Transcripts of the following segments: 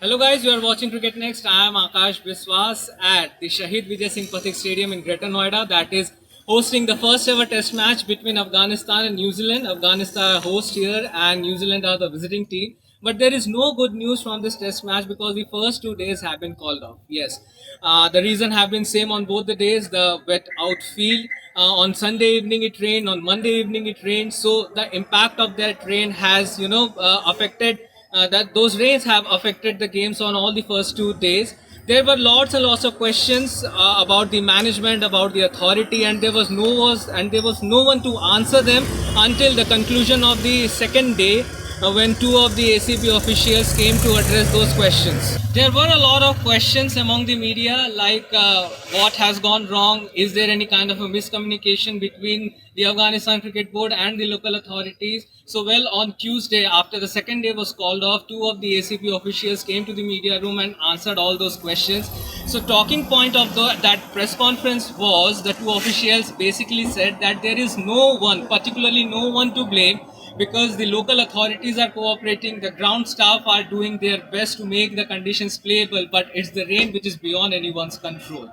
Hello guys, you are watching Cricket Next. I am Akash Biswas at the Shahid Vijay Singh Pathik Stadium in Greater Noida that is hosting the first ever test match between Afghanistan and New Zealand. Afghanistan are host here and New Zealand are the visiting team. But there is no good news from this test match because the first 2 days have been called off. Yes, the reason have been same on both the days. The wet outfield. On Sunday evening it rained. On Monday evening it rained. So the impact of that rain has affected that those rains have affected the games on all the first 2 days. There were lots and lots of questions about the management, about the authority, and there was no one to answer them until the conclusion of the second day, when two of the ACB officials came to address those questions. There were a lot of questions among the media, like what has gone wrong? Is there any kind of a miscommunication between the Afghanistan Cricket Board and the local authorities? So, well, on Tuesday, after the second day was called off, two of the ACB officials came to the media room and answered all those questions. So, talking point of that press conference was the two officials basically said that there is no one, particularly no one to blame, because the local authorities are cooperating, the ground staff are doing their best to make the conditions playable, but it's the rain which is beyond anyone's control.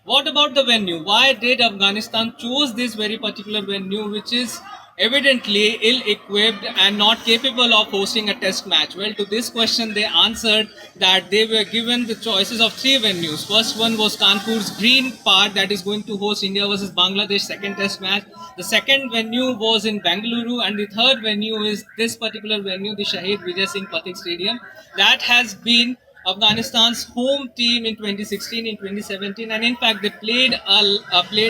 What about the venue? Why did Afghanistan choose this very particular venue, which is evidently ill-equipped and not capable of hosting a test match? Well, to this question, they answered that they were given the choices of three venues. First one was Kanpur's Green Park, that is going to host India versus Bangladesh second test match. The second venue was in Bengaluru, and the third venue is this particular venue, the Shahid Vijay Singh Pathik Stadium, that has been Afghanistan's home team in 2016, in 2017, and in fact they played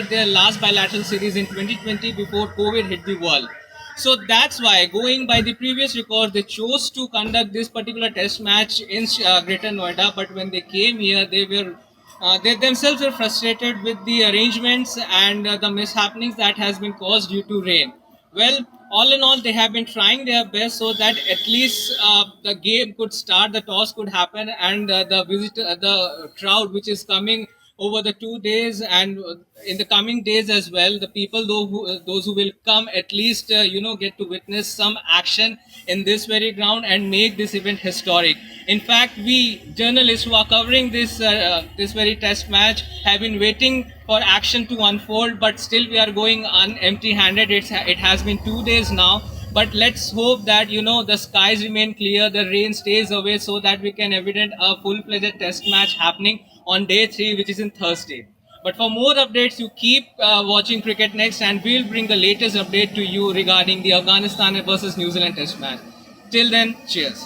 their last bilateral series in 2020 before COVID hit the world. So that's why, going by the previous record, they chose to conduct this particular test match in Greater Noida. But when they came here, they themselves were frustrated with the arrangements and the mishappenings that has been caused due to rain. Well, all in all, they have been trying their best so that at least the game could start, the toss could happen, and the crowd which is coming over the 2 days and in the coming days as well, the people those who will come at least get to witness some action in this very ground and make this event historic. In fact, we journalists who are covering this very test match have been waiting for action to unfold, but still we are going empty-handed. It has been 2 days now, but let's hope that the skies remain clear, the rain stays away, so that we can evident a full-fledged test match happening on day 3, which is in Thursday. But for more updates, you keep watching Cricket Next, and we'll bring the latest update to you regarding the Afghanistan versus New Zealand test match. Till then, cheers.